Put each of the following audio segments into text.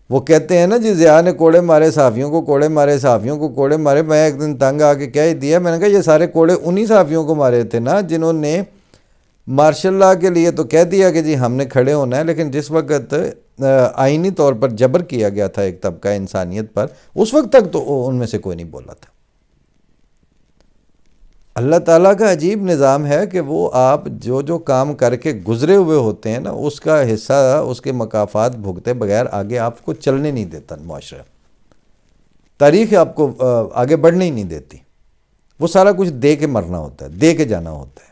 وہ کہتے ہیں نا جی ضیاء نے کوڑے مارے صحافیوں کو کوڑے مارے صحافیوں کو کوڑے مارے. میں ایک دن تنگ آ کے کہہ ہی دیا, میں نے کہا یہ سارے کوڑے انہی صحافیوں کو مارے تھے نا جنہوں نے مارشل لاء کے لیے تو کہہ دیا کہ جی ہم نے کھڑے ہونا ہے, لیکن جس وقت آئینی طور پر جبر کیا گیا تھا ایک طبقہ انسانیت پر, اس وقت تک تو ان میں سے کوئی نہیں بولا تھا. اللہ تعالیٰ کا عجیب نظام ہے کہ وہ آپ جو کام کر کے گزرے ہوئے ہوتے ہیں نا, اس کا حصہ اس کے مکافات بھگتے بغیر آگے آپ کو چلنے نہیں دیتا معاشرہ. تاریخ آپ کو آگے بڑھنے ہی نہیں دیتی. وہ سارا کچھ دے کے مرنا ہوتا ہے, دے کے جانا ہوتا ہے.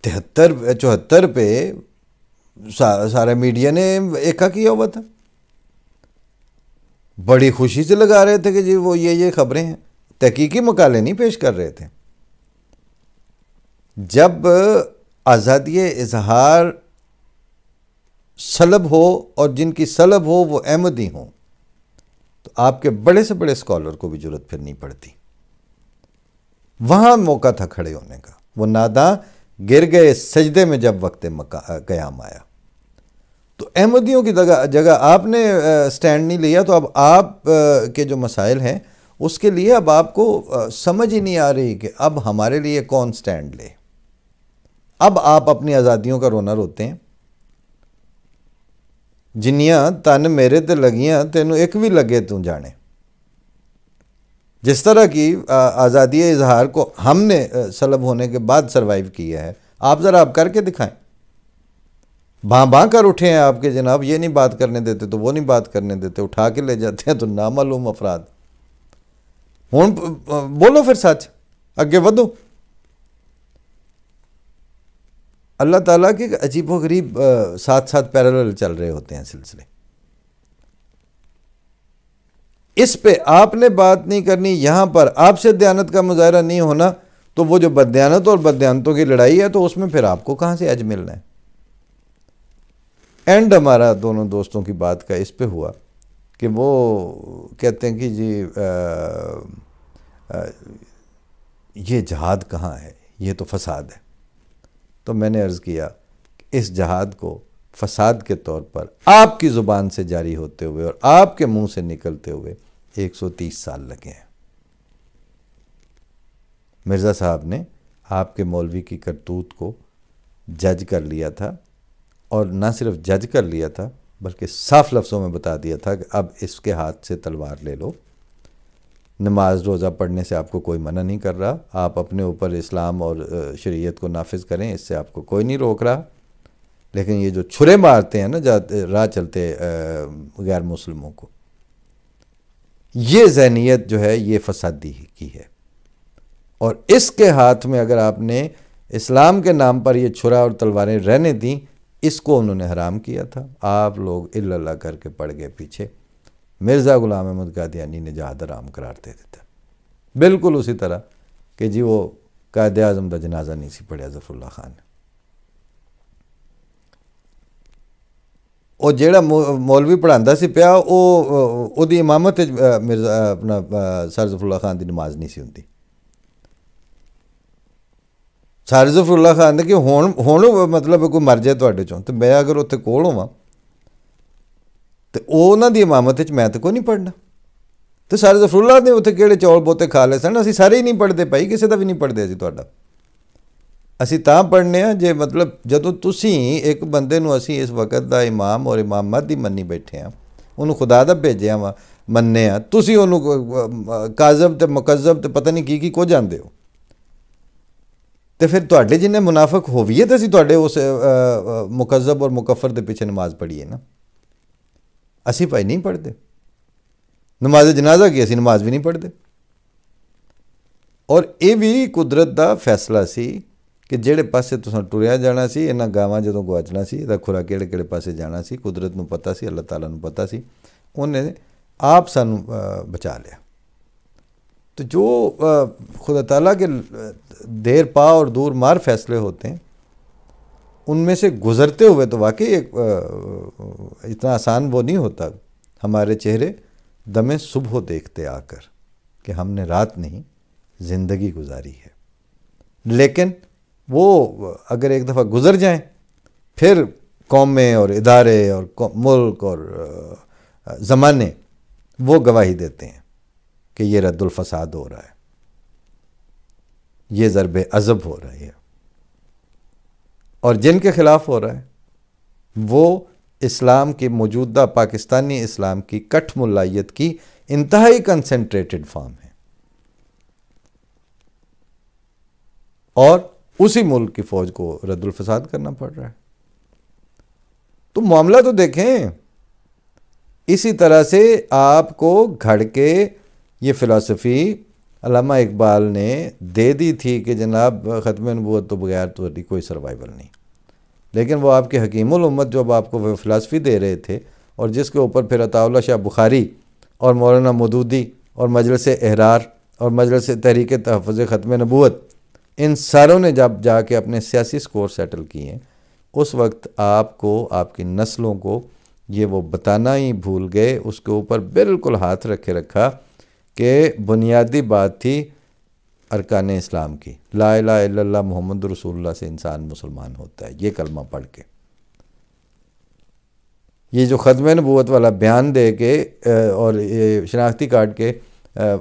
73-74 پہ سارا میڈیا نے ایکا کیا ہوا تھا, بڑی خوشی سے لگا رہے تھے کہ جی وہ یہ خبریں ہیں, تحقیقی مقالے نہیں پیش کر رہے تھے. جب آزادی اظہار سلب ہو اور جن کی سلب ہو وہ احمدی ہوں, تو آپ کے بڑے سے بڑے اسکالر کو بھی ضرورت پھر نہیں پڑتی. وہاں موقع تھا کھڑے ہونے کا. وہ ناداں گر گئے سجدے میں جب وقت قیام آیا. تو احمدیوں کی جگہ آپ نے سٹینڈ نہیں لیا, تو اب آپ کے جو مسائل ہیں اس کے لیے اب آپ کو سمجھ ہی نہیں آ رہی کہ اب ہمارے لیے کون سٹینڈ لے. اب آپ اپنی آزادیوں کا رونا روتے ہیں. جنیاں تن میرے تے لگیاں تینوں ایک بھی لگے تو جانے. جس طرح کی آزادی اظہار کو ہم نے سلب ہونے کے بعد سروائیو کیا ہے, آپ ذرا آپ کر کے دکھائیں. بھاں کر اٹھے ہیں آپ کے جناب, یہ نہیں بات کرنے دیتے تو وہ نہیں بات کرنے دیتے, اٹھا کے لے جاتے ہیں تو نامعلوم افراد. ہوں بولو پھر سچ, اگے ودو. اللہ تعالیٰ کے عجیب و غریب ساتھ ساتھ پیرالل چل رہے ہوتے ہیں سلسلے. اس پہ آپ نے بات نہیں کرنی, یہاں پر آپ سے دیانت کا مظاہرہ نہیں ہونا, تو وہ جو بددیانت اور بددیانتوں کی لڑائی ہے تو اس میں پھر آپ کو کہاں سے اج ملنا ہے. اینڈ ہمارا دونوں دوستوں کی بات کا اس پہ ہوا کہ وہ کہتے ہیں کہ جی یہ جہاد کہاں ہے, یہ تو فساد ہے. تو میں نے عرض کیا کہ اس جہاد کو فساد کے طور پر آپ کی زبان سے جاری ہوتے ہوئے اور آپ کے منہ سے نکلتے ہوئے 130 سال لگے ہیں. مرزا صاحب نے آپ کے مولوی کی کرتوت کو جج کر لیا تھا, اور نہ صرف جج کر لیا تھا بلکہ صاف لفظوں میں بتا دیا تھا کہ اب اس کے ہاتھ سے تلوار لے لو. نماز روزہ پڑھنے سے آپ کو کوئی منع نہیں کر رہا, آپ اپنے اوپر اسلام اور شریعت کو نافذ کریں, اس سے آپ کو کوئی نہیں روک رہا. لیکن یہ جو چھرے مارتے ہیں نا راہ چلتے غیر مسلموں کو, یہ ذہنیت جو ہے یہ فسادی کی ہے. اور اس کے ہاتھ میں اگر آپ نے اسلام کے نام پر یہ چھرا اور تلواریں رہنے دیں, اس کو انہوں نے حرام کیا تھا. آپ لوگ الا اللہ کر کے پڑ گئے پیچھے. مرزا غلام احمد قادیانی نے جہاد حرام قرار دے دیتا, بالکل اسی طرح کہ جی وہ قائد اعظم دا جنازہ نہیں سی پڑھیا ظفر اللہ خان نے. وہ جیڑا مولوی پڑھاندا سی پیا او دی امامت مرزا اپنا سر ظفر اللہ خان دی نماز نہیں سی ہوندی. سر ظفر اللہ خان نے کہ ہون مطلب کوئی مر جائے تواڈے چوں تے میں اگر اتنے کول ہوواں تو انہاں دی امامت میں تو کوئی نہیں پڑھنا. تو سر ظفر اللہ نے اتنے کہڑے چول بوتے کھا لے سن, اسی سارے ہی نہیں پڑھتے بھائی, کسی دا بھی نہیں پڑھتے اسی تہاڈا. اسی تاں پڑھنے ہیں جے مطلب جدوں تسی ایک بندے نو اسی اس وقت دا امام اور امام مہدی منی بیٹھے ہیں, انہوں خدا دا بھیجیا وا مننے ہیں, تسی انہوں کاذب تے مکذب تے پتہ نہیں کی کو جاندے ہو. تو پھر تواڈے جنہیں منافق ہوئیے تو اسی تواڈے اس مکذب اور مکفر دے پیچھے نماز پڑھیے نا. اسی بھائی نہیں پڑھتے نماز جنازہ کی, اسی نماز بھی نہیں پڑھتے. اور یہ بھی قدرت دا فیصلہ سی کہ جہڑے پاسے تساں ٹریا جانا سی, انہاں گاواں جدوں گواچنا سی, یہ کھرا کہڑے پاسے جانا سی, قدرت نو پتہ سی, اللہ تعالیٰ نو پتہ سی, انہیں آپ سانو بچا لیا. تو جو خدا تعالیٰ کے دیر پا اور دور مار فیصلے ہوتے ہیں, ان میں سے گزرتے ہوئے تو واقعی اتنا آسان وہ نہیں ہوتا. ہمارے چہرے دمِ صبح دیکھتے آ کر کہ ہم نے رات نہیں زندگی گزاری ہے. لیکن وہ اگر ایک دفعہ گزر جائیں پھر قومیں اور ادارے اور ملک اور زمانے وہ گواہی دیتے ہیں کہ یہ رد الفساد ہو رہا ہے، یہ ضرب عضب ہو رہا ہے، اور جن کے خلاف ہو رہا ہے وہ اسلام کی موجودہ پاکستانی اسلام کی کٹھ ملائیت کی انتہائی کنسنٹریٹڈ فارم ہے، اور اسی ملک کی فوج کو رد الفساد کرنا پڑ رہا ہے۔ تو معاملہ تو دیکھیں، اسی طرح سے آپ کو گھڑ کے یہ فلسفی علامہ اقبال نے دے دی تھی کہ جناب ختم نبوت تو بغیر تو کوئی سروائیول نہیں، لیکن وہ آپ کے حکیم الامت جو اب آپ کو فلسفی دے رہے تھے، اور جس کے اوپر پھر عطا اللہ شاہ بخاری اور مولانا مودودی اور مجلس احرار اور مجلس تحریک تحفظ ختم نبوت، ان ساروں نے جب جا کے اپنے سیاسی سکور سیٹل کیے، اس وقت آپ کو، آپ کی نسلوں کو یہ وہ بتانا ہی بھول گئے، اس کے اوپر بالکل ہاتھ رکھے رکھا کہ بنیادی بات تھی ارکان اسلام کی، لا الہ الا اللہ محمد رسول اللہ سے انسان مسلمان ہوتا ہے، یہ کلمہ پڑھ کے۔ یہ جو ختم نبوت والا بیان دے کے اور یہ شناختی کارڈ کے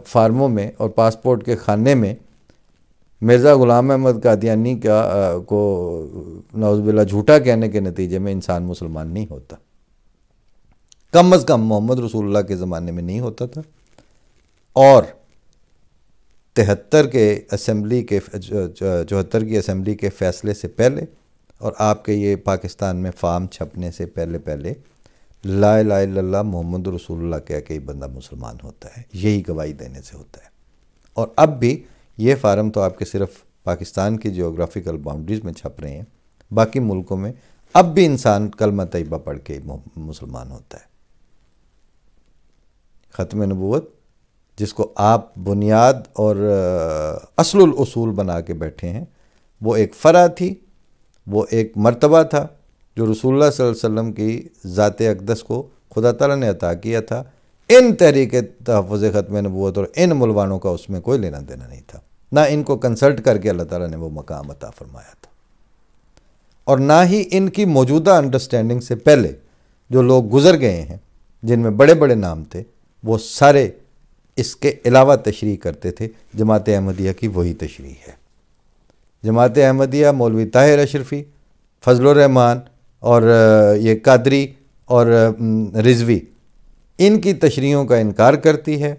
فارموں میں اور پاسپورٹ کے خانے میں مرزا غلام احمد قادیانی کو نعوذ باللہ جھوٹا کہنے کے نتیجے میں انسان مسلمان نہیں ہوتا، کم از کم محمد رسول اللہ کے زمانے میں نہیں ہوتا تھا، اور 73 کے اسمبلی کے 74 کی اسمبلی کے فیصلے سے پہلے اور آپ کے یہ پاکستان میں فارم چھپنے سے پہلے لا الہ الا اللہ محمد رسول اللہ کہہ کے ہی بندہ مسلمان ہوتا ہے، یہی گواہی دینے سے ہوتا ہے۔ اور اب بھی یہ فارم تو آپ کے صرف پاکستان کی جیوگرافیکل باؤنڈریز میں چھپ رہے ہیں، باقی ملکوں میں اب بھی انسان کلمہ طیبہ پڑھ کے مسلمان ہوتا ہے۔ ختم نبوت جس کو آپ بنیاد اور اصل الاصول بنا کے بیٹھے ہیں، وہ ایک فرع تھی، وہ ایک مرتبہ تھا جو رسول اللہ صلی اللہ علیہ وسلم کی ذات اقدس کو خدا تعالیٰ نے عطا کیا تھا۔ ان تحریک تحفظ ختم نبوت اور ان ملوانوں کا اس میں کوئی لینا دینا نہیں تھا، نہ ان کو کنسلٹ کر کے اللہ تعالیٰ نے وہ مقام عطا فرمایا تھا، اور نہ ہی ان کی موجودہ انڈرسٹینڈنگ سے پہلے جو لوگ گزر گئے ہیں جن میں بڑے بڑے نام تھے، وہ سارے اس کے علاوہ تشریح کرتے تھے۔ جماعت احمدیہ کی وہی تشریح ہے۔ جماعت احمدیہ مولوی طاہر اشرفی، فضل الرحمان اور یہ قادری اور رضوی، ان کی تشریحوں کا انکار کرتی ہے،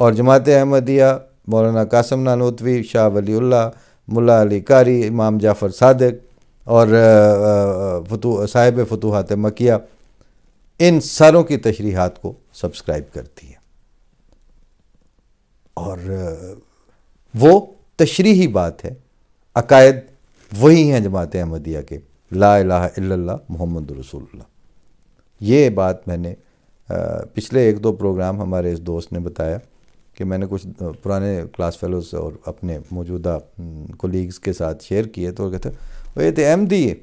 اور جماعت احمدیہ مولانا قاسم نانوتوی، شاہ ولی اللہ، ملا علی قاری، امام جعفر صادق اور صاحب فتوحات مکیہ، ان ساروں کی تشریحات کو سبسکرائب کرتی ہے، اور وہ تشریحی بات ہے۔ عقائد وہی ہیں جماعت احمدیہ کے، لا الہ الا اللہ محمد رسول اللہ۔ یہ بات میں نے پچھلے 1-2 پروگرام ہمارے اس دوست نے بتایا کہ میں نے کچھ پرانے کلاس فیلوز اور اپنے موجودہ کولیگز کے ساتھ شیئر کیے، تو وہ کہتے وہ یہ تو احمدی ہے،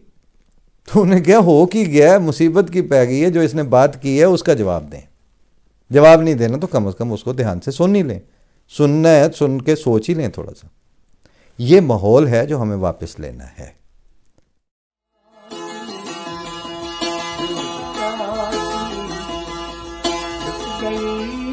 تو انہیں کیا ہو کی گیا ہے، مصیبت کی پہ گئی ہے، جو اس نے بات کی ہے اس کا جواب دیں۔ جواب نہیں دینا تو کم از کم اس کو دھیان سے سن ہی لیں، سننا ہے سن کے سوچ ہی لیں تھوڑا سا۔ یہ ماحول ہے جو ہمیں واپس لینا ہے۔ گئی